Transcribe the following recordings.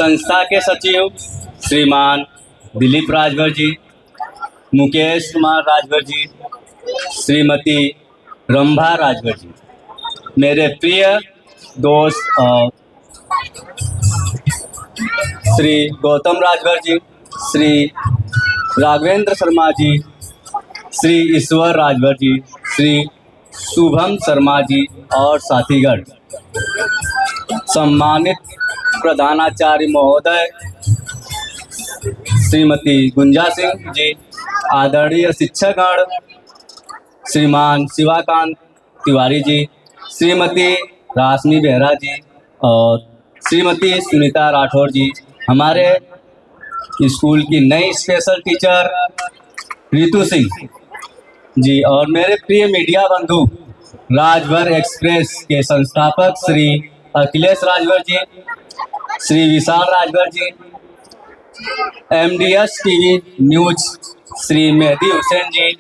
संस्था के सचिव श्रीमान दिलीप राजभर जी, मुकेश कुमार राजभर जी, श्रीमती रंभा राजभर जी, मेरे प्रिय दोस्त श्री गौतम राजभर जी, श्री राघवेंद्र शर्मा जी, श्री ईश्वर राजभर जी, श्री शुभम शर्मा जी और साथीगण, सम्मानित प्रधानाचार्य महोदय श्रीमती गुंजा सिंह जी, आदरणीय शिक्षकगण श्रीमान शिवाकांत तिवारी जी, श्रीमती राशनी बेहरा जी और श्रीमती सुनीता राठौर जी, हमारे स्कूल की नई स्पेशल टीचर रितु सिंह जी और मेरे प्रिय मीडिया बंधु राजभर एक्सप्रेस के संस्थापक Shri Akhilesh Rajbhar ji, Shri Vishal Rajbhar ji, MDS TV news Shri Mehdi Hussain ji,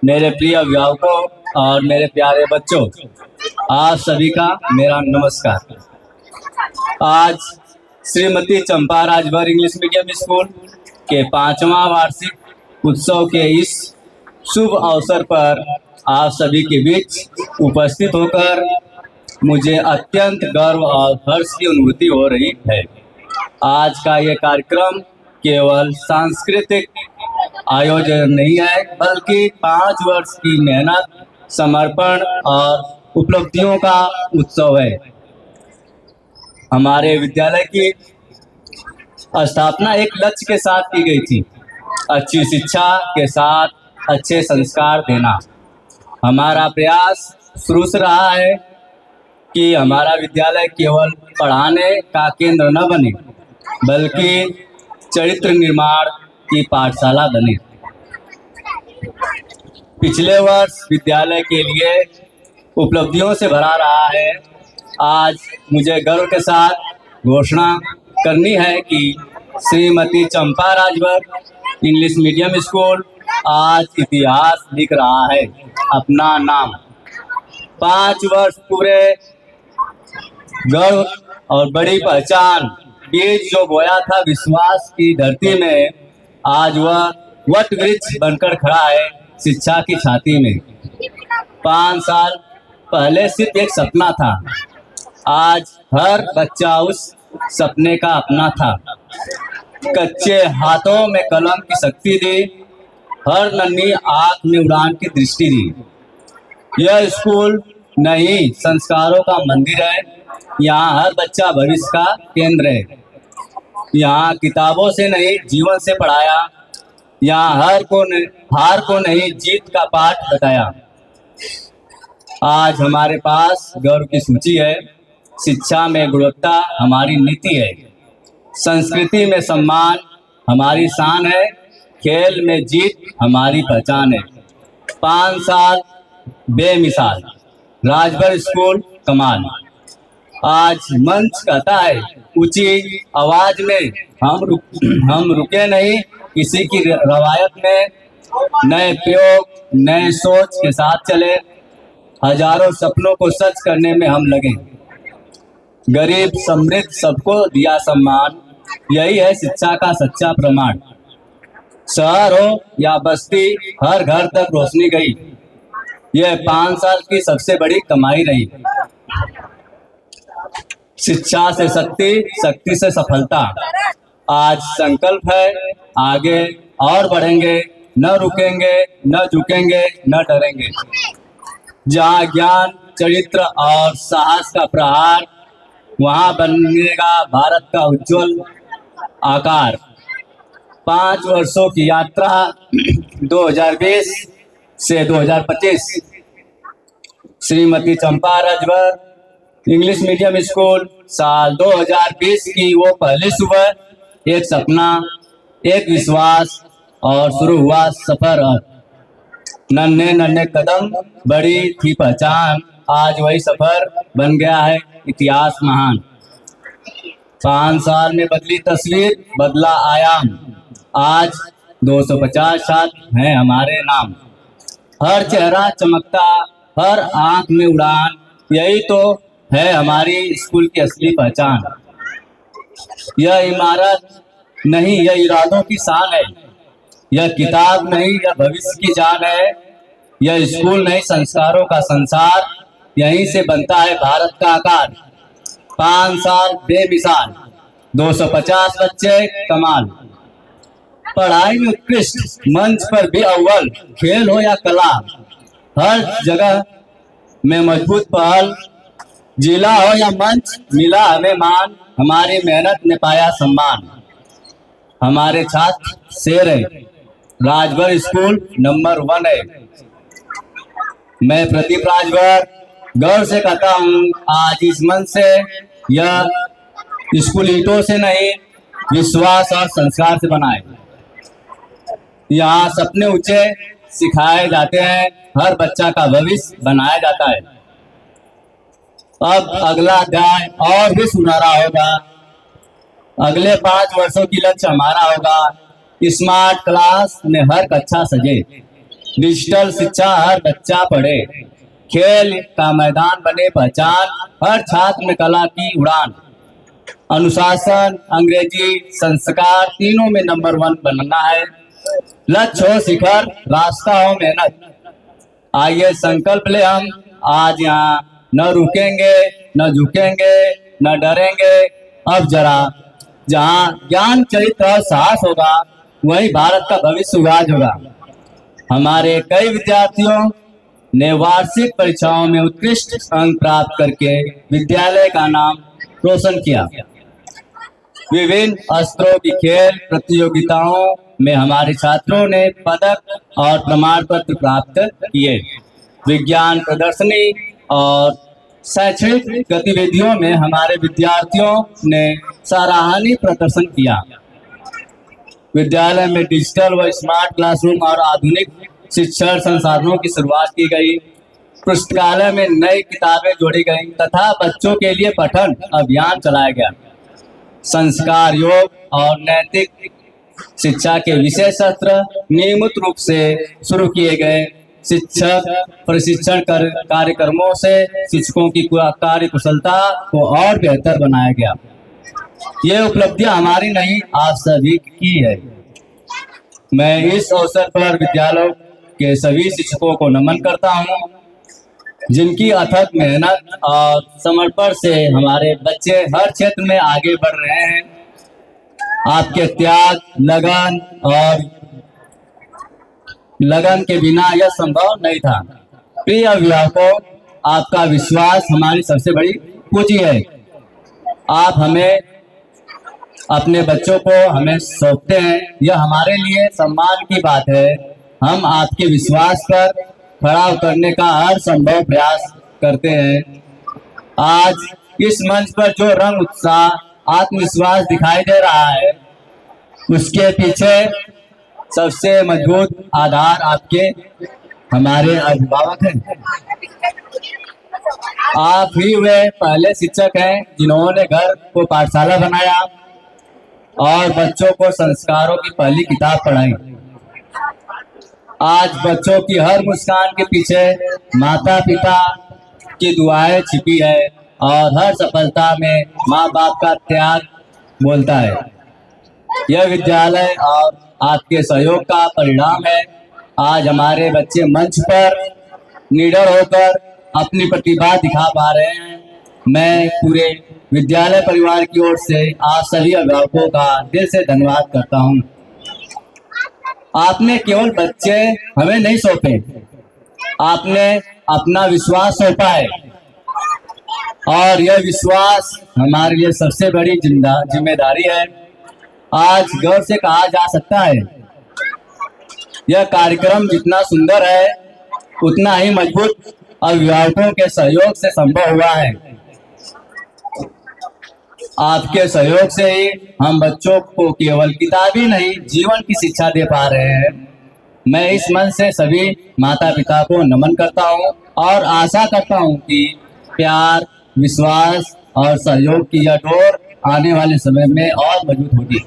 मेरे प्रिय अभिभावकों और मेरे प्यारे बच्चों, आप सभी का मेरा नमस्कार। आज श्रीमती चंपा राजभर इंग्लिश मीडियम स्कूल के 5वां वार्षिक उत्सव के इस शुभ अवसर पर आप सभी के बीच उपस्थित होकर मुझे अत्यंत गर्व और हर्ष की अनुभूति हो रही है। आज का ये कार्यक्रम केवल सांस्कृतिक आयोजन नहीं है, बल्कि 5 वर्ष की मेहनत, समर्पण और उपलब्धियों का उत्सव है। हमारे विद्यालय की स्थापना एक लक्ष्य के साथ की गई थी, अच्छी शिक्षा के साथ अच्छे संस्कार देना। हमारा प्रयास शुरू से रहा है कि हमारा विद्यालय केवल पढ़ाने का केंद्र न बने, बल्कि चरित्र निर्माण की पाठशाला बने। पिछले वर्ष विद्यालय के लिए उपलब्धियों से भरा रहा है। आज मुझे गर्व के साथ घोषणा करनी है कि श्रीमती चंपा राजभर इंग्लिश मीडियम स्कूल आज इतिहास लिख रहा है। अपना नाम 5 वर्ष पूरे गर्व और बड़ी पहचान, बीज जो बोया था विश्वास की धरती में, आज वह वट वृक्ष बनकर खड़ा है शिक्षा की छाती में। 5 साल पहले सिर्फ एक सपना था, आज हर बच्चा उस सपने का अपना था। कच्चे हाथों में कलम की शक्ति दी, हर नन्ही आँख में उड़ान की दृष्टि दी। यह स्कूल नहीं संस्कारों का मंदिर है। यहाँ हर बच्चा भविष्य का केंद्र है। यहाँ किताबों से नहीं जीवन से पढ़ाया। यहाँ हार को नहीं जीत का पाठ बताया। आज हमारे पास गर्व की सूची है। शिक्षा में गुणवत्ता हमारी नीति है, संस्कृति में सम्मान हमारी शान है, खेल में जीत हमारी पहचान है। 5 साल बेमिसाल, राजभर स्कूल कमाल। आज मंच कहता है ऊंची आवाज में, हम रुके नहीं किसी की रवायत में। नए प्रयोग, नए सोच के साथ चले, हजारों सपनों को सच करने में हम लगे। गरीब समृद्ध सबको दिया सम्मान, यही है शिक्षा का सच्चा प्रमाण। शहर हो या बस्ती, हर घर तक रोशनी गई, यह 5 साल की सबसे बड़ी कमाई रही। शिक्षा से शक्ति, शक्ति से सफलता। आज संकल्प है आगे और बढ़ेंगे, न रुकेंगे, न झुकेंगे, न डरेंगे। जहाँ ज्ञान, चरित्र और साहस का प्रहार, वहाँ बनेगा भारत का उज्जवल आकार। 5 वर्षों की यात्रा 2020 से 2025। श्रीमती चंपा राजभर इंग्लिश मीडियम स्कूल साल 2020 की वो पहली सुबह, एक सपना, एक विश्वास और शुरू हुआ सफर। नन्हे नन्हे कदम, बड़ी थी पहचान, आज वही सफर बन गया है इतिहास महान। 5 साल में बदली तस्वीर, बदला आयाम, आज 250 छात्र हैं हमारे नाम। हर चेहरा चमकता, हर आंख में उड़ान, यही तो है हमारी स्कूल की असली पहचान। यह इमारत नहीं, यह इरादों की शान है। यह किताब नहीं, यह भविष्य की जान है। यह स्कूल नहीं, संस्कारों का संसार। यहीं से बनता है भारत का आकार। 5 साल बेमिसाल, 250 बच्चे कमाल। पढ़ाई में उत्कृष्ट, मंच पर भी अव्वल। खेल हो या कला, हर जगह में मजबूत पहल। जिला हो या मंच, मिला हमें मान। हमारी मेहनत ने पाया सम्मान। हमारे छात्र शेर है, राजभर स्कूल नंबर 1 है। मैं प्रदीप राजभर गर्व से कहता हूँ, आज इस मंच से, यह स्कूल ईंटों से नहीं, विश्वास और संस्कार से बना है। यहाँ सपने ऊंचे सिखाए जाते हैं, हर बच्चा का भविष्य बनाया जाता है। अब अगला अध्याय और भी सुनहरा होगा। अगले 5 वर्षों की लक्ष्य हमारा होगा। स्मार्ट क्लास में हर कक्षा सजे, डिजिटल शिक्षा हर बच्चा पढ़े, खेल का मैदान बने पहचान, हर छात्र में कला की उड़ान। अनुशासन, अंग्रेजी, संस्कार, तीनों में नंबर 1 बनना है। लक्ष्य हो शिखर, रास्ता हो मेहनत। आइए संकल्प ले हम आज यहाँ, न रुकेंगे, न झुकेंगे, न डरेंगे। अब जरा, जहाँ ज्ञान, चरित्र और साहस होगा, वही भारत का भविष्य उजाज होगा। हमारे कई विद्यार्थियों ने वार्षिक परीक्षाओं में उत्कृष्ट अंक प्राप्त करके विद्यालय का नाम रोशन किया। विभिन्न स्तरों की खेल प्रतियोगिताओं में हमारे छात्रों ने पदक और प्रमाण पत्र प्राप्त किए। विज्ञान प्रदर्शनी और शैक्षणिक गतिविधियों में हमारे विद्यार्थियों ने सराहनीय प्रदर्शन किया। विद्यालय में डिजिटल व स्मार्ट क्लासरूम और आधुनिक शिक्षण संसाधनों की शुरुआत की गई। पुस्तकालय में नई किताबें जोड़ी गई तथा बच्चों के लिए पठन अभियान चलाया गया। संस्कार, योग और नैतिक शिक्षा के विषय सत्र नियमित रूप से शुरू किए गए। शिक्षक प्रशिक्षण कार्यक्रमों से शिक्षकों की कार्य कुशलता को और बेहतर बनाया गया। ये उपलब्धियां हमारी नहीं, आप सभी की है। मैं इस अवसर पर विद्यालयों के सभी शिक्षकों को नमन करता हूं, जिनकी अथक मेहनत और समर्पण से हमारे बच्चे हर क्षेत्र में आगे बढ़ रहे हैं। आपके त्याग, लगन के बिना यह संभव नहीं था। प्रिय अभिभावकों, आपका विश्वास हमारी सबसे बड़ी पूंजी है। आप हमें, अपने बच्चों को हमें सौंपते हैं, यह हमारे लिए सम्मान की बात है। हम आपके विश्वास पर खड़ा उतरने का हर संभव प्रयास करते हैं। आज इस मंच पर जो रंग, उत्साह, आत्मविश्वास दिखाई दे रहा है, उसके पीछे सबसे मजबूत आधार आपके, हमारे अभिभावक हैं। आप ही वे पहले शिक्षक हैं जिन्होंने घर को पाठशाला बनाया और बच्चों को संस्कारों की पहली किताब पढ़ाई। आज बच्चों की हर मुस्कान के पीछे माता पिता की दुआएं छिपी है और हर सफलता में माँ बाप का त्याग बोलता है। यह विद्यालय और आपके सहयोग का परिणाम है। आज हमारे बच्चे मंच पर निडर होकर अपनी प्रतिभा दिखा पा रहे हैं। मैं पूरे विद्यालय परिवार की ओर से आप सभी अभिभावकों का दिल से धन्यवाद करता हूं। आपने केवल बच्चे हमें नहीं सौंपे, आपने अपना विश्वास सौंपा है और यह विश्वास हमारे लिए सबसे बड़ी जिम्मेदारी है। आज गर्व से कहा जा सकता है, यह कार्यक्रम जितना सुंदर है उतना ही मजबूत अभिभावकों के सहयोग से संभव हुआ है। आपके सहयोग से ही हम बच्चों को केवल किताबी नहीं, जीवन की शिक्षा दे पा रहे हैं। मैं इस मन से सभी माता पिता को नमन करता हूं और आशा करता हूं कि प्यार, विश्वास और सहयोग की यह डोर आने वाले समय में और मजबूत होगी।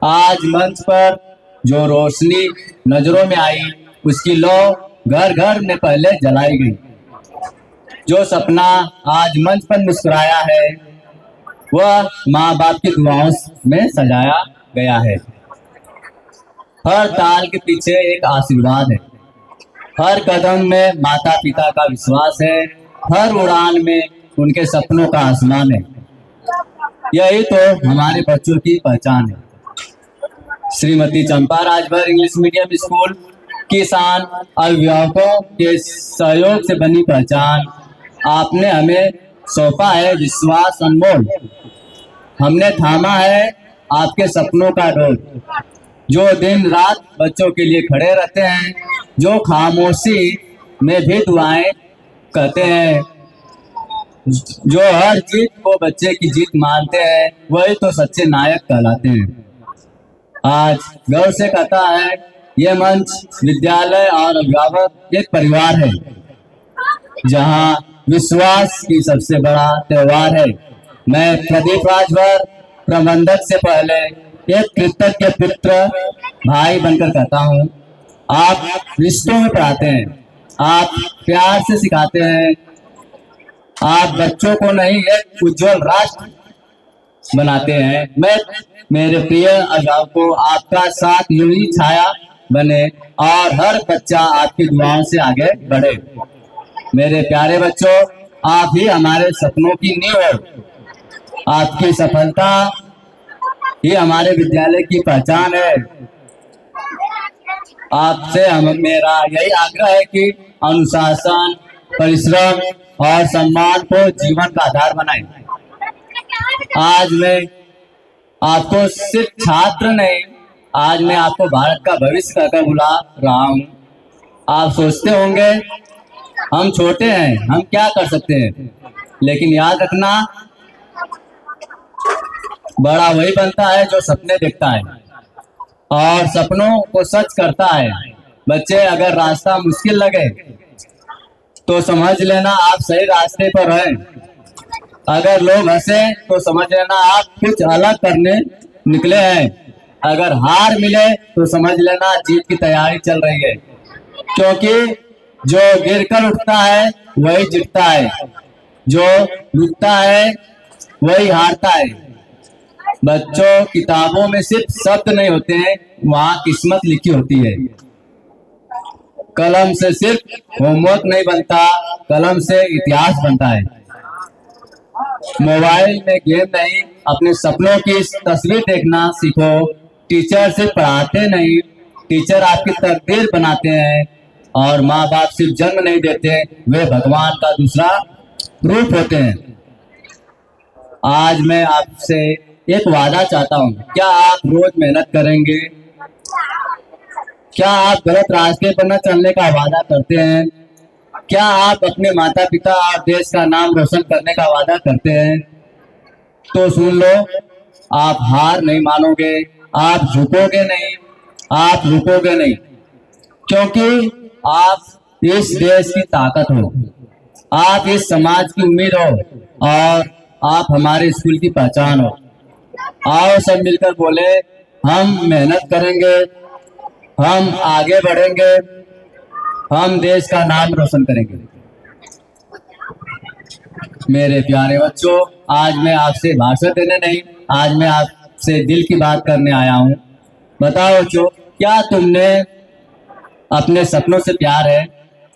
आज मंच पर जो रोशनी नजरों में आई, उसकी लौ घर घर में पहले जलाई गई। जो सपना आज मंच पर मुस्कुराया है, वह माँ बाप की दुआओं में सजाया गया है। हर ताल के पीछे एक आशीर्वाद है, हर कदम में माता पिता का विश्वास है, हर उड़ान में उनके सपनों का आसमान है। यही तो हमारे बच्चों की पहचान है। श्रीमती चंपा राजभर इंग्लिश मीडियम स्कूल की शान अभिभावकों के सहयोग से बनी पहचान। आपने हमें सौंपा है विश्वास अनमोल, हमने थामा है आपके सपनों का डोर। जो दिन रात बच्चों के लिए खड़े रहते हैं, जो खामोशी में भी दुआएं कहते हैं, जो हर जीत को बच्चे की जीत मानते हैं, वही तो सच्चे नायक कहलाते हैं। आज गर्व से कहता है ये मंच विद्यालय और अभिभावक एक परिवार है, जहां विश्वास की सबसे बड़ा त्योहार है। मैं प्रदीप राजभर प्रबंधक से पहले एक कृतज्ञ पुत्र भाई बनकर कहता हूँ, आप रिश्तों में पढ़ाते हैं, आप प्यार से सिखाते हैं, आप बच्चों को नहीं एक उज्जवल राष्ट्र बनाते हैं। मैं मेरे प्रिय अभिभावकों, आपका साथ यूं ही छाया बने और हर बच्चा आपकी दुआओं से आगे बढ़े। मेरे प्यारे बच्चों, आप ही हमारे सपनों की नींव है। आपकी सफलता ही हमारे विद्यालय की पहचान है। आपसे मेरा यही आग्रह है कि अनुशासन, परिश्रम और सम्मान को जीवन का आधार बनाएं। आज मैं आपको सिर्फ छात्र नहीं, आज मैं आपको भारत का भविष्य कहकर बुला रहा हूँ। आप सोचते होंगे हम छोटे हैं, हम क्या कर सकते हैं, लेकिन याद रखना बड़ा वही बनता है जो सपने देखता है और सपनों को सच करता है। बच्चे, अगर रास्ता मुश्किल लगे तो समझ लेना आप सही रास्ते पर हैं। अगर लोग हंसे तो समझ लेना आप कुछ अलग करने निकले हैं। अगर हार मिले तो समझ लेना जीत की तैयारी चल रही है, क्योंकि जो गिरकर उठता है वही जीतता है, जो रुकता है वही हारता है। बच्चों, किताबों में सिर्फ शब्द नहीं होते हैं, वहाँ किस्मत लिखी होती है। कलम से सिर्फ होमवर्क नहीं बनता, कलम से इतिहास बनता है। मोबाइल में गेम नहीं, अपने सपनों की तस्वीर देखना सीखो। टीचर सिर्फ पढ़ाते नहीं, टीचर आपकी तकदीर बनाते हैं। और माँ बाप सिर्फ जन्म नहीं देते, वे भगवान का दूसरा रूप होते हैं। आज मैं आपसे एक वादा चाहता हूँ, क्या आप रोज मेहनत करेंगे? क्या आप गलत रास्ते पर न चलने का वादा करते हैं? क्या आप अपने माता पिता और देश का नाम रोशन करने का वादा करते हैं? तो सुन लो, आप हार नहीं मानोगे, आप झुकोगे नहीं, आप रुकोगे नहीं, क्योंकि आप इस देश की ताकत हो, आप इस समाज की उम्मीद हो और आप हमारे स्कूल की पहचान हो। आओ सब मिलकर बोले, हम मेहनत करेंगे, हम आगे बढ़ेंगे, हम देश का नाम रोशन करेंगे। मेरे प्यारे बच्चों, आज मैं आपसे भाषण देने नहीं, आज मैं आपसे दिल की बात करने आया हूँ। बताओ बच्चों, क्या तुमने अपने सपनों से प्यार है?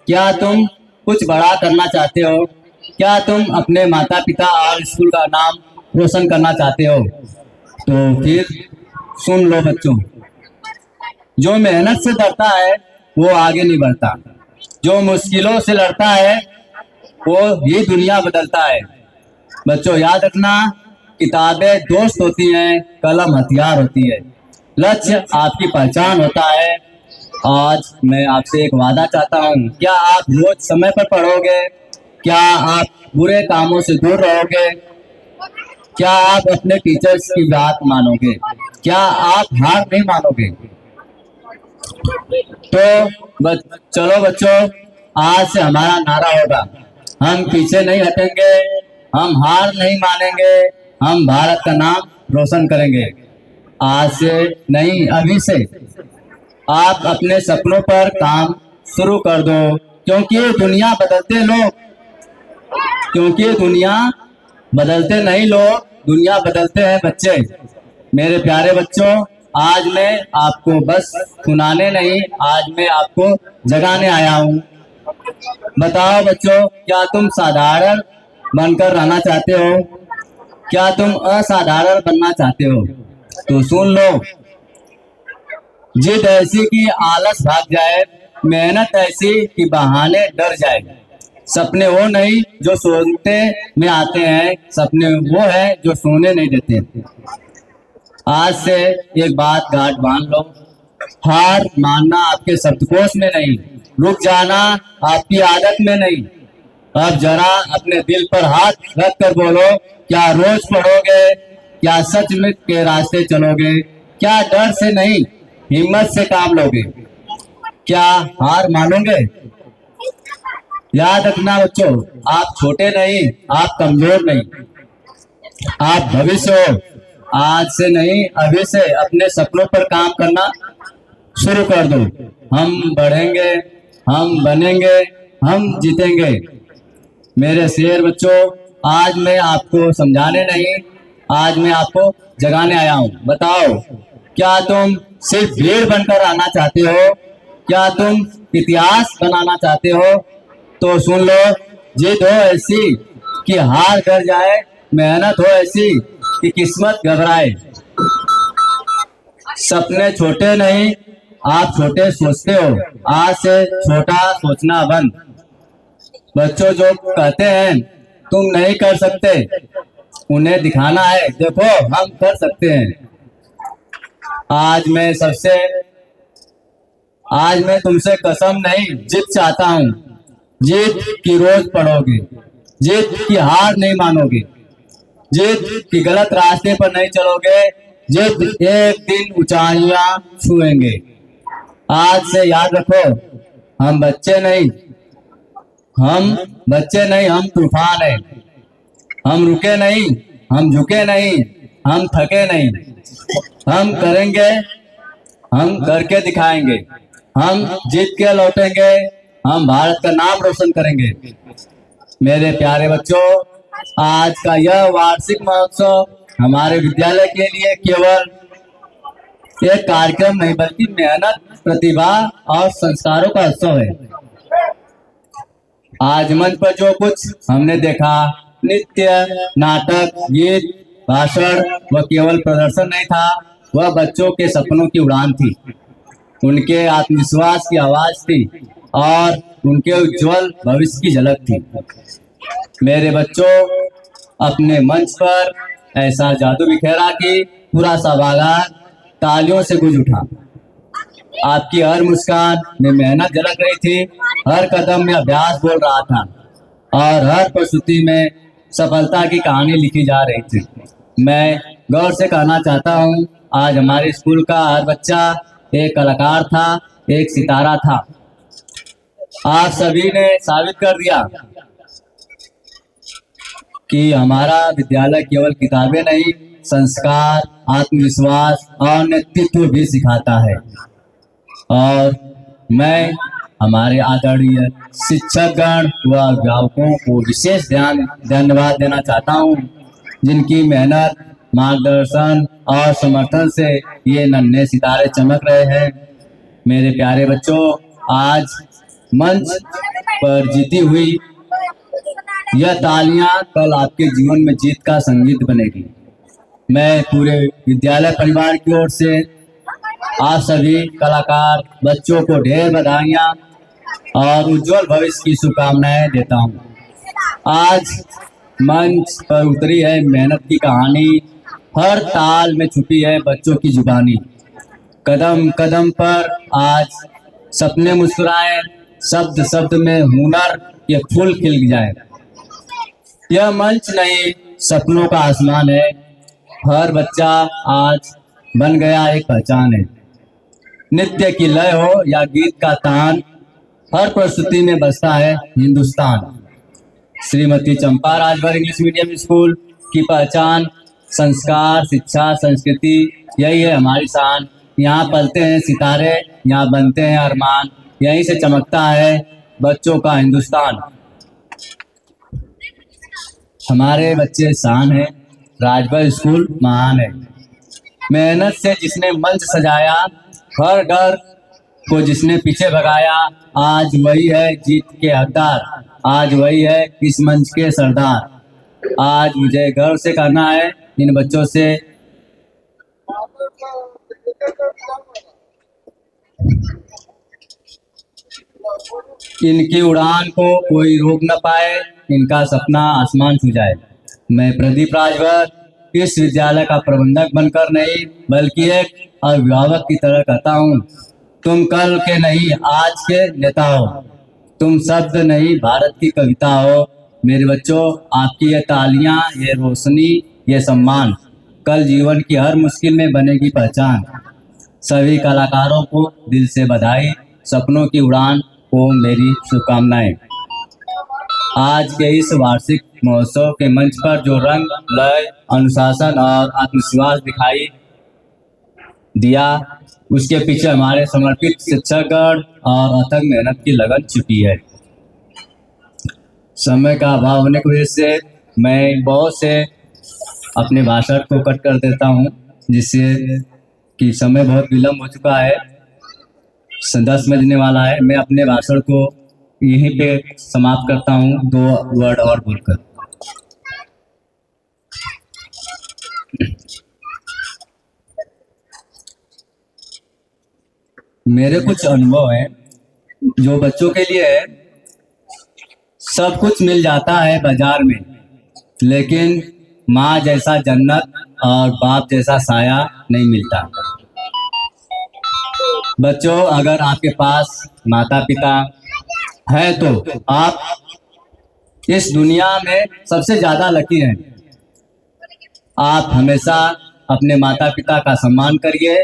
क्या तुम कुछ बड़ा करना चाहते हो? क्या तुम अपने माता पिता और स्कूल का नाम रोशन करना चाहते हो? तो फिर सुन लो बच्चों, जो मेहनत से डरता है वो आगे नहीं बढ़ता, जो मुश्किलों से लड़ता है वो ही दुनिया बदलता है। बच्चों, याद रखना, किताबें दोस्त होती हैं, कलम हथियार होती है, लक्ष्य आपकी पहचान होता है। आज मैं आपसे एक वादा चाहता हूँ, क्या आप रोज समय पर पढ़ोगे? क्या आप बुरे कामों से दूर रहोगे? क्या आप अपने टीचर्स की बात मानोगे? क्या आप हार नहीं मानोगे? तो चलो बच्चों, आज से हमारा नारा होगा, हम पीछे नहीं हटेंगे, हम हार नहीं मानेंगे, हम भारत का नाम रोशन करेंगे। आज से नहीं, अभी से आप अपने सपनों पर काम शुरू कर दो, क्योंकि दुनिया बदलते लोग, क्योंकि दुनिया बदलते नहीं लोग दुनिया बदलते हैं बच्चे। मेरे प्यारे बच्चों, आज मैं आपको बस सुनाने नहीं, आज मैं आपको जगाने आया हूँ। बताओ बच्चों, क्या तुम साधारण बनकर रहना चाहते हो? क्या तुम असाधारण बनना चाहते हो? तो सुन लो, जिद ऐसी कि आलस भाग जाए, मेहनत ऐसी कि बहाने डर जाए। सपने वो नहीं जो सोने में आते हैं, सपने वो है जो सोने नहीं देते। आज से एक बात गांठ बांध लो, हार मानना आपके शब्दकोश में नहीं, रुक जाना आपकी आदत में नहीं। अब जरा अपने दिल पर हाथ रख कर बोलो, क्या रोज पढ़ोगे? क्या सच में के रास्ते चलोगे? क्या डर से नहीं, हिम्मत से काम लोगे? क्या हार मानोगे? याद रखना बच्चों, आप छोटे नहीं, आप कमजोर नहीं, आप भविष्य हो। आज से नहीं, अभी से अपने सपनों पर काम करना शुरू कर दो। हम बढ़ेंगे, हम बनेंगे, हम जीतेंगे। मेरे शेर बच्चों, आज मैं आपको समझाने नहीं, आज मैं आपको जगाने आया हूँ। बताओ, क्या तुम सिर्फ भीड़ बनकर आना चाहते हो? क्या तुम इतिहास बनाना चाहते हो? तो सुन लो, जिद हो ऐसी कि हार कर जाए, मेहनत हो ऐसी कि किस्मत घबराए। सपने छोटे नहीं, आप छोटे सोचते हो। आज से छोटा सोचना बंद। बच्चों जो कहते हैं तुम नहीं कर सकते, उन्हें दिखाना है, देखो हम कर सकते हैं। आज मैं सबसे आज मैं तुमसे कसम नहीं, जिद चाहता हूँ। जिद की रोज पढ़ोगे, जिद की हार नहीं मानोगे, जिद की गलत रास्ते पर नहीं चलोगे, जिद एक दिन ऊंचाइयां छुएंगे। आज से याद रखो, हम बच्चे नहीं, हम तूफान है। हम रुके नहीं, हम झुके नहीं, हम थके नहीं। हम करेंगे, हम करके दिखाएंगे, हम जीत के लौटेंगे, हम भारत का नाम रोशन करेंगे। मेरे प्यारे बच्चों, आज का यह वार्षिक महोत्सव हमारे विद्यालय के लिए केवल एक कार्यक्रम नहीं, बल्कि मेहनत, प्रतिभा और संस्कारों का उत्सव है। आज मंच पर जो कुछ हमने देखा, नृत्य, नाटक, गीत, भाषण, वह केवल प्रदर्शन नहीं था, वह बच्चों के सपनों की उड़ान थी, उनके आत्मविश्वास की आवाज थी और उनके उज्जवल भविष्य की झलक थी। मेरे बच्चों, अपने मंच पर ऐसा जादू बिखेरा कि पूरा सभागार तालियों से गूंज उठा। आपकी हर मुस्कान में मेहनत झलक रही थी, हर कदम में अभ्यास बोल रहा था और हर प्रस्तुति में सफलता की कहानी लिखी जा रही थी। मैं गौर से कहना चाहता हूँ, आज हमारे स्कूल का हर बच्चा एक कलाकार था, एक सितारा था। आप सभी ने साबित कर दिया कि हमारा विद्यालय केवल किताबें नहीं, संस्कार, आत्मविश्वास और नेतृत्व भी सिखाता है। और मैं हमारे आदरणीय शिक्षकगण व अभिभावकों को विशेष धन्यवाद देना चाहता हूँ, जिनकी मेहनत, मार्गदर्शन और समर्थन से ये नन्हे सितारे चमक रहे हैं। मेरे प्यारे बच्चों, आज मंच पर जीती हुई यह तालियां कल आपके जीवन में जीत का संगीत बनेगी। मैं पूरे विद्यालय परिवार की ओर से आप सभी कलाकार बच्चों को ढेर बधाइयाँ और उज्जवल भविष्य की शुभकामनाएं देता हूँ। आज मंच पर उतरी है मेहनत की कहानी, हर ताल में छुपी है बच्चों की जुबानी। कदम कदम पर आज सपने मुस्कुराए, शब्द शब्द में हुनर ये फूल खिल जाए। यह मंच नहीं, सपनों का आसमान है। हर बच्चा आज बन गया एक पहचान है। नृत्य की लय हो या गीत का तान, हर प्रस्तुति में बसता है हिंदुस्तान। श्रीमती चंपा राजभर इंग्लिश मीडियम स्कूल की पहचान संस्कार, शिक्षा, संस्कृति, यही है हमारी शान। यहाँ पलते हैं सितारे, यहाँ बनते हैं अरमान, यहीं से चमकता है बच्चों का हिंदुस्तान। हमारे बच्चे शान हैं, राजभर स्कूल महान है। मेहनत से जिसने मंच सजाया, हर डर को जिसने पीछे भगाया, आज वही है जीत के हकदार, आज वही है इस मंच के सरदार। आज मुझे गर्व से कहना है इन बच्चों से, इनकी उड़ान को कोई रोक न पाए, इनका सपना आसमान छू जाए। मैं प्रदीप राजभर इस विद्यालय का प्रबंधक बनकर नहीं बल्कि एक अभिभावक की तरह कहता हूँ, तुम कल के नहीं आज के नेता हो, तुम शब्द नहीं भारत की कविता हो। मेरे बच्चों, आपकी ये तालियां, ये रोशनी, ये सम्मान कल जीवन की हर मुश्किल में बनेगी पहचान। सभी कलाकारों को दिल से बधाई, सपनों की उड़ान को मेरी शुभकामनाएं। आज के इस वार्षिक महोत्सव के मंच पर जो रंग, लय, अनुशासन और आत्मविश्वास दिखाई दिया, उसके पीछे हमारे समर्पित शिक्षकगण और अथक मेहनत की लगन छिपी है। समय का अभाव होने की वजह से मैं बहुत से अपने भाषण को कट कर देता हूँ, जिससे कि समय बहुत विलम्ब हो चुका है, 10 बजने वाला है। मैं अपने भाषण को यहीं पे समाप्त करता हूँ 2 वर्ड और बोलकर। मेरे कुछ अनुभव हैं जो बच्चों के लिए है। सब कुछ मिल जाता है बाजार में, लेकिन माँ जैसा जन्नत और बाप जैसा साया नहीं मिलता। बच्चों, अगर आपके पास माता पिता है तो आप इस दुनिया में सबसे ज्यादा लकी हैं। आप हमेशा अपने माता पिता का सम्मान करिए,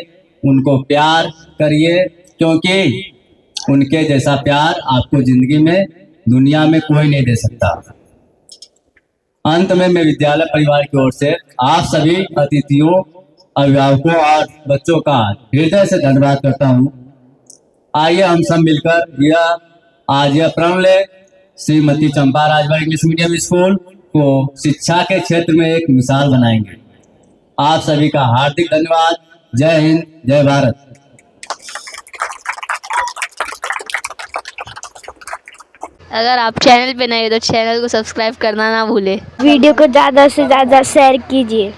उनको प्यार करिए, क्योंकि उनके जैसा प्यार आपको जिंदगी में, दुनिया में कोई नहीं दे सकता। अंत में मैं विद्यालय परिवार की ओर से आप सभी अतिथियों, अभिभावकों और बच्चों का हृदय से धन्यवाद करता हूँ। आइए हम सब मिलकर यह प्रण ले, श्रीमती चंपा राजभर इंग्लिश मीडियम स्कूल को शिक्षा के क्षेत्र में एक मिसाल बनाएंगे। आप सभी का हार्दिक धन्यवाद। जय हिंद, जय भारत। अगर आप चैनल पे नए हो तो चैनल को सब्सक्राइब करना ना भूलें। वीडियो को ज़्यादा से ज़्यादा शेयर कीजिए।